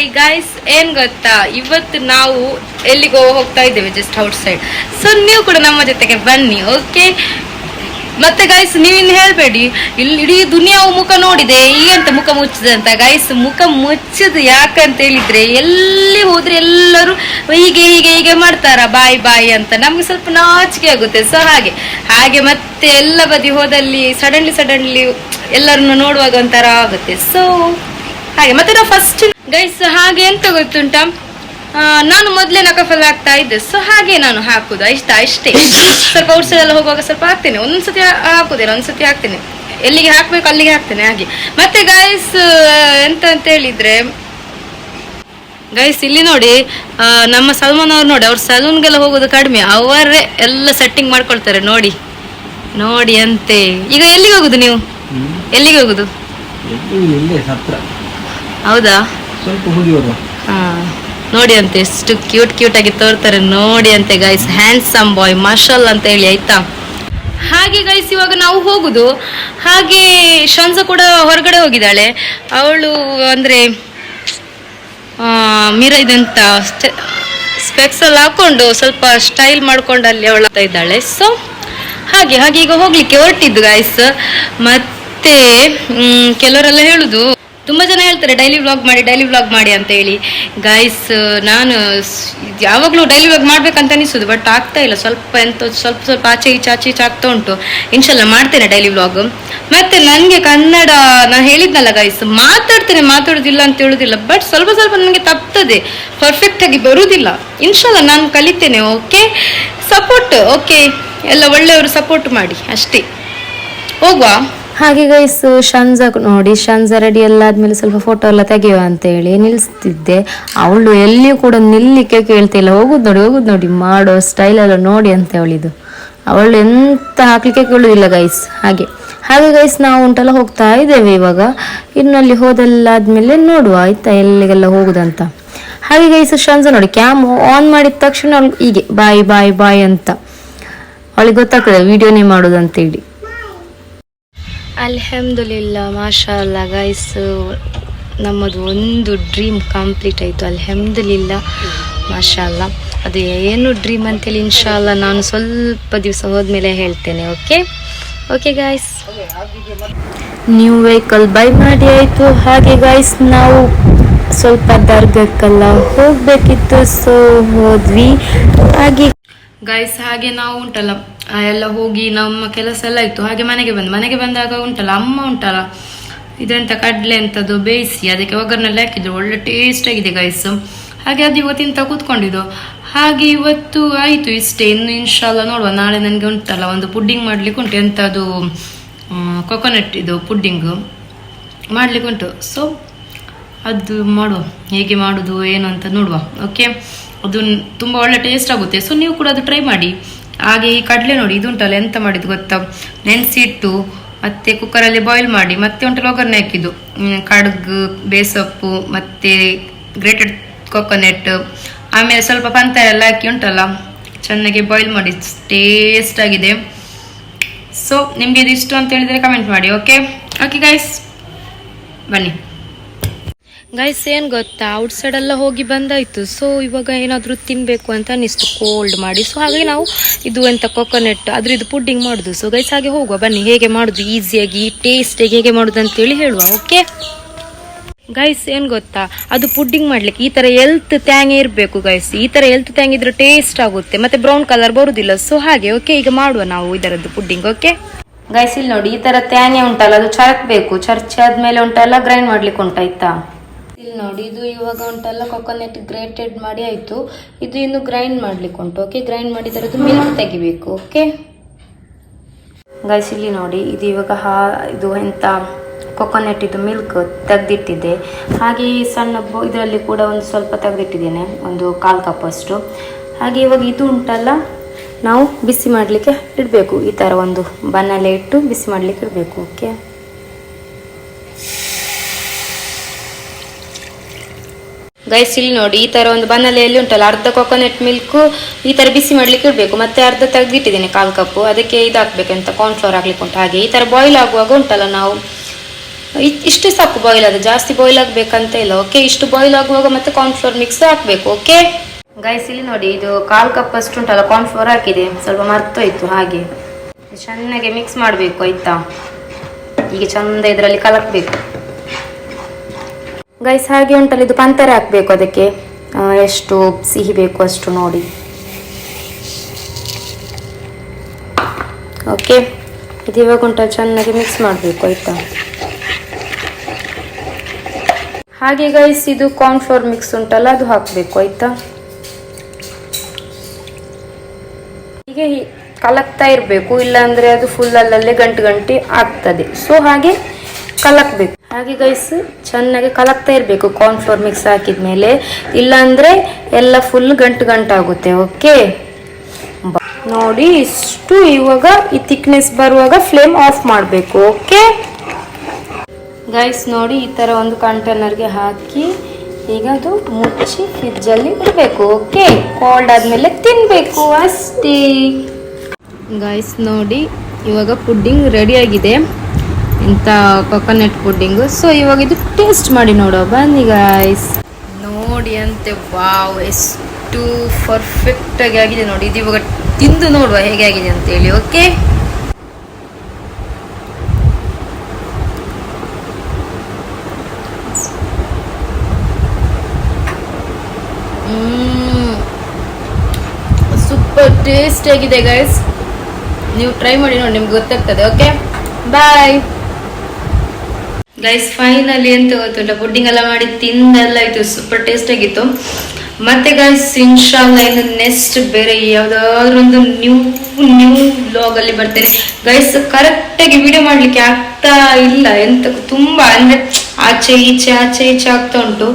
Hi guys, ಏನ್ ಗೊತ್ತಾ, ಇವತ್ತು ನಾವು ಎಲ್ಲಿಗೋ ಹೋಗ್ತಾ ಇದ್ದೇವೆ, ಜಸ್ಟ್ ಔಟ್ ಸೈಡ್. ಸೊ ನೀವು ಕೂಡ ನಮ್ಮ ಜೊತೆಗೆ ಬನ್ನಿ, ಓಕೆ? ಮತ್ತೆ ಗಾಯ್ಸ್, ನೀವಿನ್ನು ಹೇಳ್ಬೇಡಿ ಇಲ್ಲಿ ಇಡೀ ದುನಿಯಾವು ಮುಖ ನೋಡಿದೆ, ಈಗಂತ ಮುಖ ಮುಚ್ಚಿದೆ ಅಂತ. ಗಾಯ್ಸ್, ಮುಖ ಮುಚ್ಚದು ಯಾಕಂತ ಹೇಳಿದ್ರೆ, ಎಲ್ಲಿ ಹೋದ್ರೆ ಎಲ್ಲರೂ ಹೀಗೆ ಹೀಗೆ ಹೀಗೆ ಮಾಡ್ತಾರ, ಬಾಯ್ ಬಾಯ್ ಅಂತ. ನಮ್ಗೆ ಸ್ವಲ್ಪ ನಾಚಿಕೆ ಆಗುತ್ತೆ. ಸೊ ಹಾಗೆ ಮತ್ತೆ ಎಲ್ಲ ಬದಿ ಹೋದಲ್ಲಿ ಸಡನ್ಲಿ ಎಲ್ಲರನ್ನು ನೋಡುವಾಗ ಒಂಥರ ಆಗುತ್ತೆ. ಸೊ ಹಾಗೆ ಮತ್ತೆ ನಾವು ಫಸ್ಟ್ ಗೈಸ್ ಹಾಗೆ ಎಂತ ಗೊತ್ತುಂಟ, ನಾನು ಮೊದಲೇ ನಕಫಲ್ ಆಗ್ತಾ ಇದ್ದೆ. ಸೊ ಹಾಗೆ ನಾನು ಹಾಕುದು ಅಷ್ಟೇ. ಸ್ವಲ್ಪ ಔಟ್ ಸೈಡ್ ಎಲ್ಲ ಹೋಗುವಾಗ ಸ್ವಲ್ಪ ಹಾಕ್ತೇನೆ, ಒಂದೊಂದ್ಸತಿ ಹಾಕುದಿಲ್ಲ, ಒಂದ್ಸತಿ ಹಾಕ್ತೇನೆ. ಎಲ್ಲಿಗೆ ಹಾಕ್ಬೇಕು ಅಲ್ಲಿಗೆ ಹಾಕ್ತೇನೆ ಹಾಗೆ. ಮತ್ತೆ ಗೈಸ್ ಎಂತ ಅಂತ ಹೇಳಿದ್ರೆ, ಗೈಸ್ ಇಲ್ಲಿ ನೋಡಿ, ನಮ್ಮ ಸಲ್ಮಾನ್ ಅವ್ರು ನೋಡಿ, ಅವ್ರು ಸಲೂನ್ಗೆಲ್ಲ ಹೋಗೋದು ಕಡಿಮೆ, ಅವರೇ ಎಲ್ಲ ಸೆಟ್ಟಿಂಗ್ ಮಾಡ್ಕೊಳ್ತಾರೆ. ನೋಡಿ ಅಂತೆ. ಈಗ ಎಲ್ಲಿಗೆ ಹೋಗುದು ನೀವು? ಎಲ್ಲಿಗೆ ಹೋಗುದು? ಹೌದಾ? ಹಾ, ನೋಡಿ ಅಂತೆ ಎಷ್ಟು ಕ್ಯೂಟ್ ಆಗಿ ತೋರ್ತಾರೆ, ನೋಡಿ ಅಂತೆ ಗೈಸ್. ಹ್ಯಾಂಡ್ಸಮ್ ಬಾಯ್, ಮಾಷಲ್ ಅಂತ ಹೇಳಿ, ಆಯ್ತಾ? ಹಾಗೆ ಗೈಸ್ ಇವಾಗ ನಾವು ಹೋಗುದು. ಹಾಗೆ ಶಂಜ ಕೂಡ ಹೊರಗಡೆ ಹೋಗಿದ್ದಾಳೆ. ಅವಳು ಅಂದ್ರೆ ಇದೆಂತ ಸ್ಪೆಕ್ಸ್ ಎಲ್ಲ ಹಾಕೊಂಡು ಸ್ವಲ್ಪ ಸ್ಟೈಲ್ ಮಾಡ್ಕೊಂಡು ಅಲ್ಲಿ ಅವಳು ಇದ್ದಾಳೆ. ಸೊ ಹಾಗೆ ಈಗ ಹೋಗ್ಲಿಕ್ಕೆ ಹೊರಟಿದ್ದು ಗೈಸ್. ಮತ್ತೆ ಕೆಲವರೆಲ್ಲ ಹೇಳುದು, ತುಂಬಾ ಜನ ಹೇಳ್ತಾರೆ ಡೈಲಿ ವ್ಲಾಗ್ ಮಾಡಿ ಅಂತ ಹೇಳಿ. ಗೈಸ್, ನಾನು ಯಾವಾಗಲೂ ಡೈಲಿ ವ್ಲಾಗ್ ಮಾಡ್ಬೇಕಂತ ಅನಿಸುದು, ಬಟ್ ಆಗ್ತಾ ಇಲ್ಲ. ಸ್ವಲ್ಪ ಆಚೆ ಈಚೆ ಆಗ್ತಾ ಉಂಟು. ಇನ್ಶಾಲ್ಲ ಮಾಡ್ತೇನೆ ಡೈಲಿ ವ್ಲಾಗ್. ಮತ್ತೆ ನನಗೆ ಕನ್ನಡ ನಾನು ಹೇಳಿದ್ನಲ್ಲ ಗೈಸ್, ಮಾತಾಡುದಿಲ್ಲ ಅಂತ ಹೇಳುದಿಲ್ಲ, ಬಟ್ ಸ್ವಲ್ಪ ನನಗೆ ತಪ್ತದೆ, ಪರ್ಫೆಕ್ಟ್ ಆಗಿ ಬರುವುದಿಲ್ಲ. ಇನ್ಶಾಲ್ಲ ನಾನು ಕಲಿತೇನೆ, ಓಕೆ? Support, okay? ಎಲ್ಲ ಒಳ್ಳೆಯವರು ಸಪೋರ್ಟ್ ಮಾಡಿ ಅಷ್ಟೇ. ಹೋಗುವ. ಹಾಗೆ ಗೈಸ್, ಶಂಜಾ ನೋಡಿ, ಶಂಜಾ ರೆಡಿ ಎಲ್ಲ ಆದ್ಮೇಲೆ ಸ್ವಲ್ಪ ಫೋಟೋ ಎಲ್ಲ ತೆಗೆಯುವ ಅಂತ ಹೇಳಿ ನಿಲ್ಲಿಸ್ತಿದ್ದೆ. ಅವಳು ಎಲ್ಲಿಯೂ ಕೂಡ ನಿಲ್ಲಿಕ್ಕೆ ಕೇಳ್ತಿಲ್ಲ. ಹೋಗುದು ನೋಡಿ ಮಾಡೋ ಸ್ಟೈಲ್ ಎಲ್ಲ ನೋಡಿ ಅಂತ ಹೇಳಿದ್ದು. ಅವಳು ಎಂತ ಹಾಕ್ಲಿಕ್ಕೆ ಕೇಳುದಿಲ್ಲ ಗೈಸ್. ಹಾಗೆ ಗೈಸ್, ನಾವು ಉಂಟಲ್ಲ ಹೋಗ್ತಾ ಇದ್ದೇವೆ ಇವಾಗ. ಇನ್ನು ಅಲ್ಲಿ ಹೋದಲ್ಲಾದ್ಮೇಲೆ ನೋಡುವ, ಆಯ್ತಾ, ಎಲ್ಲಿಗೆಲ್ಲ ಹೋಗುದಂತ. ಹಾಗೆ ಗೈಸ್, ಶಂಜಾ ನೋಡಿ, ಕ್ಯಾಮ್ ಆನ್ ಮಾಡಿದ ತಕ್ಷಣ ಅವಳು ಹೀಗೆ ಬಾಯ್ ಅಂತ ಅವಳಿಗೆ ಗೊತ್ತಾಗ್ತದೆ ವಿಡಿಯೋನೇ ಮಾಡೋದು ಅಂತ ಹೇಳಿ. ಅಲ್ಹಮ್ದುಲಿಲ್ಲಾ, ಮಾಷಾ ಅಲ್ಲಾ ಗೈಸ್, ನಮ್ಮದು ಒಂದು ಡ್ರೀಮ್ ಕಂಪ್ಲೀಟ್ ಆಯಿತು. ಅಲ್ಹಮ್ದುಲಿಲ್ಲಾ, ಮಾಷಾ ಅಲ್ಲಾ. ಅದು ಏನು ಡ್ರೀಮ್ ಅಂತೇಳಿ ಇನ್ಶಾಲ್ಲ ನಾನು ಸ್ವಲ್ಪ ದಿವಸ ಹೋದ್ಮೇಲೆ ಹೇಳ್ತೇನೆ, okay guys. New vehicle by ಮಾಡಿ ಆಯಿತು. ಹಾಗೆ ಗೈಸ್, ನಾವು ಸ್ವಲ್ಪ ದರ್ಗಕ್ಕೆಲ್ಲ ಹೋಗ್ಬೇಕಿತ್ತು. ಸೊ ಹೋದ್ವಿ. ಹಾಗೆ ಗೈಸ್, ಹಾಗೆ ನಾವು ಉಂಟಲ್ಲ ಎಲ್ಲ ಹೋಗಿ ನಮ್ಮ ಕೆಲಸ ಎಲ್ಲ ಇತ್ತು. ಹಾಗೆ ಮನೆಗೆ ಬಂದಾಗ ಉಂಟಲ್ಲ, ಅಮ್ಮ ಉಂಟಲ್ಲ ಇದೆಂತ ಕಡ್ಲೆ ಅಂತದ್ದು ಬೇಯಿಸಿ ಅದಕ್ಕೆ ಒಗ್ಗರಣೆಲ್ಲ ಹಾಕಿದ್ರು, ಒಳ್ಳೆ ಟೇಸ್ಟ್ ಆಗಿದೆ ಗೈಸ್. ಹಾಗೆ ಅದು ಇವತ್ತಿಂತ ಕೂತ್ಕೊಂಡಿದ್ದು. ಹಾಗೆ ಇವತ್ತು ಆಯಿತು ಇಷ್ಟೇ. ಇನ್ನು ಇನ್ಶಾಲ್ಲ ನೋಡುವ, ನಾಳೆ ನನಗೆ ಉಂಟಲ್ಲ ಒಂದು ಪುಡ್ಡಿಂಗ್ ಮಾಡ್ಲಿಕ್ಕೆ ಉಂಟು, ಎಂಥದ್ದು ಕೊಕೊನಟ್ ಇದು ಪುಡ್ಡಿಂಗ್ ಮಾಡ್ಲಿಕ್ಕೆ ಉಂಟು. ಸೊ ಅದು ಮಾಡುವ, ಹೇಗೆ ಮಾಡುದು ಏನು ಅಂತ ನೋಡುವ, ಓಕೆ? ಅದು ತುಂಬ ಒಳ್ಳೆ ಟೇಸ್ಟ್ ಆಗುತ್ತೆ. ಸೊ ನೀವು ಕೂಡ ಅದು ಟ್ರೈ ಮಾಡಿ. ಹಾಗೆ ಈ ಕಡಲೆ ನೋಡಿ, ಇದು ಉಂಟಲ್ಲ ಎಂತ ಮಾಡಿದ್ದು ಗೊತ್ತಾ, ನೆನೆಸಿಟ್ಟು ಮತ್ತೆ ಕುಕ್ಕರಲ್ಲಿ ಬಾಯ್ಲ್ ಮಾಡಿ ಮತ್ತೆ ಉಂಟಲ್ಲ ಒಗ್ಗರಣೆ ಹಾಕಿದ್ದು, ಕಡುಗು, ಬೇಸೊಪ್ಪು ಮತ್ತೆ ಗ್ರೇಟೆಡ್ ಕೊಕೊನೆಟ್, ಆಮೇಲೆ ಸ್ವಲ್ಪ ಪಂತರ ಎಲ್ಲ ಹಾಕಿ ಉಂಟಲ್ಲ ಚೆನ್ನಾಗಿ ಬಾಯ್ಲ್ ಮಾಡಿ, ಟೇಸ್ಟ್ ಆಗಿದೆ. ಸೊ ನಿಮ್ಗೆ ಇದು ಇಷ್ಟ ಅಂತ ಹೇಳಿದ್ರೆ ಕಮೆಂಟ್ ಮಾಡಿ, ಓಕೆ ಗೈಸ್, ಬನ್ನಿ. ಗೈಸ್, ಏನು ಗೊತ್ತಾ, ಔಟ್ ಸೈಡ್ ಎಲ್ಲ ಹೋಗಿ ಬಂದಾಯ್ತು. ಸೊ ಇವಾಗ ಏನಾದರೂ ತಿನ್ನಬೇಕು ಅಂತ ಅನ್ನಿಸ್ತು, ಕೋಲ್ಡ್ ಮಾಡಿ. ಸೊ ಹಾಗೆ ನಾವು ಇದು ಎಂತ ಕೊಕೊನಟ್ ಅದ್ರದ್ದು ಪುಡ್ಡಿಂಗ್ ಮಾಡುದು. ಸೊ ಗೈಸ್, ಹಾಗೆ ಹೋಗುವ ಬನ್ನಿ, ಹೇಗೆ ಮಾಡುದು ಈಸಿಯಾಗಿ ಟೇಸ್ಟಿಯಾಗಿ ಹೇಗೆ ಮಾಡುದು ಅಂತೇಳಿ ಹೇಳುವ, ಓಕೆ ಗೈಸ್? ಏನು ಗೊತ್ತಾ, ಅದು ಪುಡ್ಡಿಂಗ್ ಮಾಡ್ಲಿಕ್ಕೆ ಈ ತರ ಎಲ್ತ್ ತ್ಯಾಂಗ್ ಇರಬೇಕು ಗೈಸ್. ಈ ತರ ಎಲ್ತ್ ತ್ಯಾಂಗ್ ಇದ್ರೆ ಟೇಸ್ಟ್ ಆಗುತ್ತೆ, ಮತ್ತೆ ಬ್ರೌನ್ ಕಲರ್ ಬರುದಿಲ್ಲ. ಸೊ ಹಾಗೆ, ಓಕೆ? ಈಗ ಮಾಡುವ ನಾವು ಇದರದ್ದು ಪುಡ್ಡಿಂಗ್, ಓಕೆ ಗೈಸ್? ಇಲ್ಲಿ ನೋಡಿ, ಈ ತರ ತ್ಯಾನೆ ಉಂಟಲ್ಲ, ಅದು ಚರಕ್ಬೇಕು. ಚರ್ಚೆ ಆದ್ಮೇಲೆ ಉಂಟಲ್ಲ ಗ್ರೈಂಡ್ ಮಾಡ್ಲಿಕ್ಕೆ ಉಂಟಾಯ್ತಾ. ಇಲ್ಲಿ ನೋಡಿ, ಇದು ಇವಾಗ ಉಂಟಲ್ಲ ಕೊಕೊನಟ್ ಗ್ರೇಟೆಡ್ ಮಾಡಿ ಆಯ್ತು. ಇದು ಇನ್ನು ಗ್ರೈಂಡ್ ಮಾಡ್ಲಿಕ್ಕೆ ಉಂಟು, ಓಕೆ? ಗ್ರೈಂಡ್ ಮಾಡಿ ಇದರದ್ದು ಮಿಲ್ಕ್ ತೆಗಿಬೇಕು, ಓಕೆ ಗೈಸ್? ಇಲ್ಲಿ ನೋಡಿ, ಇದು ಇವಾಗ ಇದು ಎಂತ ಕೊಕೊನಟ್ ಇದು ಮಿಲ್ಕ್ ತೆಗ್ದಿಟ್ಟಿದೆ. ಹಾಗೆ ಸಣ್ಣ ಇದರಲ್ಲಿ ಕೂಡ ಒಂದು ಸ್ವಲ್ಪ ತೆಗೆದಿಟ್ಟಿದ್ದೇನೆ, ಒಂದು 1/4 ಕಪ್ ಅಷ್ಟು. ಹಾಗೆ ಇವಾಗ ಇದು ಉಂಟಲ್ಲ, ನಾವು ಬಿಸಿ ಮಾಡಲಿಕ್ಕೆ ಇಡಬೇಕು. ಈ ಥರ ಒಂದು ಬನ್ನಲೆ ಇಟ್ಟು ಬಿಸಿ ಮಾಡಲಿಕ್ಕೆ ಇಡಬೇಕು, ಓಕೆ? ಗೈಸ್, ಇಲ್ಲಿ ನೋಡಿ, ಈ ತರ ಒಂದು ಬನ್ನಲೆಯಲ್ಲಿ ಉಂಟಲ್ಲ ಅರ್ಧ ಕೊಕೊನಟ್ ಮಿಲ್ಕ್ ಈ ತರ ಬಿಸಿ ಮಾಡ್ಲಿಕ್ಕೆ ಇಡಬೇಕು. ಮತ್ತೆ ಅರ್ಧ ತೆಗೆದಿಟ್ಟಿದ್ದೇನೆ 1/4 ಕಪ್, ಅದಕ್ಕೆ ಇದು ಹಾಕ್ಬೇಕಂತ ಕಾರ್ನ್ಫ್ಲವರ್ ಹಾಕ್ಲಿಕ್ಕೆ ಉಂಟು. ಹಾಗೆ ಈ ತರ ಬಾಯ್ಲ್ ಆಗುವಾಗ ಉಂಟಲ್ಲ, ನಾವು ಇಷ್ಟೇ ಸಾಕು ಬಾಯ್ಲ್ ಅದು, ಜಾಸ್ತಿ ಬಾಯ್ಲ್ ಆಗಬೇಕಂತ ಇಲ್ಲ. ಓಕೆ, ಇಷ್ಟು ಬಾಯ್ಲ್ ಆಗುವಾಗ ಮತ್ತೆ ಕಾರ್ನ್ಫ್ಲೋರ್ ಮಿಕ್ಸ್ ಹಾಕಬೇಕು. ಓಕೆ ಗೈಸ್, ಇಲ್ಲಿ ನೋಡಿ, ಇದು 1/4 ಕಪ್ ಅಷ್ಟು ಉಂಟಲ್ಲ ಕಾರ್ನ್ಫ್ಲೋರ್ ಹಾಕಿದೆ, ಸ್ವಲ್ಪ ಮರ್ತೋಯ್ತು. ಹಾಗೆ ಚೆನ್ನಾಗಿ ಮಿಕ್ಸ್ ಮಾಡಬೇಕು ಆಯ್ತಾ. ಈಗ ಚಂದ ಇದರಲ್ಲಿ ಕಲಕಬೇಕು ಗೈಸ್. ಹಾಗೆ ಉಂಟಲ್ಲ, ಇದು ಪಂತರೆ ಹಾಕಬೇಕು. ಅದಕ್ಕೆ ಎಷ್ಟು ಸಿಹಿ ಬೇಕು ಅಷ್ಟು ನೋಡಿ. ಓಕೆ, ಇದು ಇವಾಗ ಉಂಟಲ್ಲ ಚೆನ್ನಾಗಿ ಮಿಕ್ಸ್ ಮಾಡಬೇಕು ಆಯ್ತಾ. ಹಾಗೆ ಗೈಸ್, ಇದು ಕಾರ್ನ್ಫ್ಲೋರ್ ಮಿಕ್ಸ್ ಉಂಟಲ್ಲ ಅದು ಹಾಕಬೇಕು ಆಯ್ತಾ. ಹೀಗೆ ಕಲಕ್ತಾ ಇರಬೇಕು, ಇಲ್ಲಾಂದ್ರೆ ಅದು ಫುಲ್ ಅಲ್ಲಲ್ಲೇ ಗಂಟು ಆಗ್ತದೆ. ಸೊ ಹಾಗೆ ಕಲಕ್ಬೇಕು. ಹಾಗೆ ಗೈಸ್, ಚೆನ್ನಾಗಿ ಕಲಕ್ತಾ ಇರಬೇಕು ಕಾರ್ನ್ಫ್ಲೋರ್ ಮಿಕ್ಸ್ ಹಾಕಿದ್ಮೇಲೆ, ಇಲ್ಲಾಂದ್ರೆ ಎಲ್ಲ ಫುಲ್ ಗಂಟು ಆಗುತ್ತೆ. ಓಕೆ ನೋಡಿ, ಇಷ್ಟು ಇವಾಗ ಈ ಥಿಕ್ನೆಸ್ ಬರುವಾಗ ಫ್ಲೇಮ್ ಆಫ್ ಮಾಡಬೇಕು. ಓಕೆ ಗೈಸ್ ನೋಡಿ, ಈ ತರ ಒಂದು ಕಂಟೈನರ್ಗೆ ಹಾಕಿ ಈಗ ಅದು ಮುಚ್ಚಿ ಫ್ರಿಡ್ಜಲ್ಲಿ ಇಡಬೇಕು. ಓಕೆ, ಕೋಲ್ಡ್ ಆದ್ಮೇಲೆ ತಿನ್ಬೇಕು ಅಷ್ಟೇ. ಗೈಸ್ ನೋಡಿ, ಇವಾಗ ಪುಡ್ಡಿಂಗ್ ರೆಡಿ ಆಗಿದೆ, ಇಂಥ ಕೊಕೊನಟ್ ಪುಡ್ಡಿಂಗು. ಸೊ ಇವಾಗ ಇದು ಟೇಸ್ಟ್ ಮಾಡಿ ನೋಡುವ ಬನ್ನಿ ಗೈಸ್. ನೋಡಿ ಅಂತೆ, ವಾವ್, ಎಷ್ಟು ಪರ್ಫೆಕ್ಟ್ ಆಗಿ ಆಗಿದೆ ನೋಡಿ. ಇದು ಇವಾಗ ತಿಂದು ನೋಡುವ ಹೇಗೆ ಆಗಿದೆ ಅಂತ ಹೇಳಿ. ಓಕೆ ಸೂಪರ್ ಟೇಸ್ಟ್ ಆಗಿದೆ ಗೈಸ್, ನೀವು ಟ್ರೈ ಮಾಡಿ ನೋಡಿ, ನಿಮ್ಗೆ ಗೊತ್ತಾಗ್ತದೆ. Okay bye guys. ಫೈನಲಿ ಎಂತ ಗೊತ್ತುಂಟ, ಪುಡ್ಡಿಂಗ್ ಎಲ್ಲ ಮಾಡಿ ತಿಂದೆಲ್ಲ ಆಯ್ತು, ಸೂಪರ್ ಟೇಸ್ಟ್ ಆಗಿತ್ತು. ಮತ್ತೆ ಗೈಸ್, ಇನ್ಶಾಲ್ಲ ಇನ್ನು ನೆಕ್ಸ್ಟ್ ಬೇರೆ ಯಾವ್ದಾದ್ರು ಒಂದು ನ್ಯೂ ವ್ಲಾಗ್ ಅಲ್ಲಿ ಬರ್ತೇನೆ ಗೈಸ್. ಕರೆಕ್ಟ್ ಆಗಿ ವಿಡಿಯೋ ಮಾಡ್ಲಿಕ್ಕೆ ಆಗ್ತಾ ಇಲ್ಲ, ಎಂತ ತುಂಬಾ ಅಂದ್ರೆ ಆಚೆ ಈಚೆ ಆಗ್ತಾ ಉಂಟು.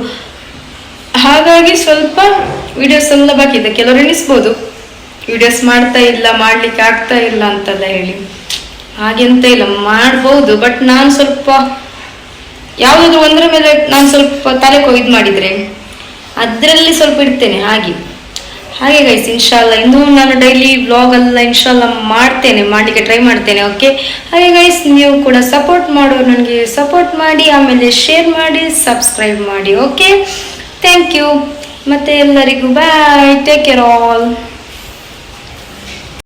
ಹಾಗಾಗಿ ಸ್ವಲ್ಪ ವಿಡಿಯೋಸ್ ಎಲ್ಲ ಬಾಕಿ ಇದೆ. ಕೆಲವರು ಎಣಿಸ್ಬೋದು ವಿಡಿಯೋಸ್ ಮಾಡ್ತಾ ಇಲ್ಲ, ಮಾಡ್ಲಿಕ್ಕೆ ಆಗ್ತಾ ಇಲ್ಲ ಅಂತೆಲ್ಲ ಹೇಳಿ. ಹಾಗೆಂತ ಇಲ್ಲ, ಮಾಡ್ಬೋದು. ಬಟ್ ನಾನು ಸ್ವಲ್ಪ ಯಾವುದಾದ್ರು ಒಂದರ ಮೇಲೆ ನಾನು ಸ್ವಲ್ಪ ತಲೆ ಕೊಯ್ದು ಮಾಡಿದ್ರೆ ಅದರಲ್ಲಿ ಸ್ವಲ್ಪ ಇಡ್ತೇನೆ. ಹಾಗೆ ಗೈಸ್, ಇನ್ಶಾಲ್ಲ ಇನ್ನೂ ನಾನು ಡೈಲಿ ವ್ಲಾಗ್ ಎಲ್ಲ ಇನ್ಶಾಲ್ಲ ಮಾಡ್ಲಿಕ್ಕೆ ಟ್ರೈ ಮಾಡ್ತೇನೆ. ಓಕೆ, ಹಾಗೆ ಗೈಸ್, ನೀವು ಕೂಡ ಸಪೋರ್ಟ್ ಮಾಡೋರು ನನಗೆ ಸಪೋರ್ಟ್ ಮಾಡಿ, ಆಮೇಲೆ ಶೇರ್ ಮಾಡಿ, ಸಬ್ಸ್ಕ್ರೈಬ್ ಮಾಡಿ. Okay, thank you. ಮತ್ತೆ ಎಲ್ಲರಿಗೂ ಬಾಯ್, ಟೇಕ್ ಕೇರ್ ಆಲ್.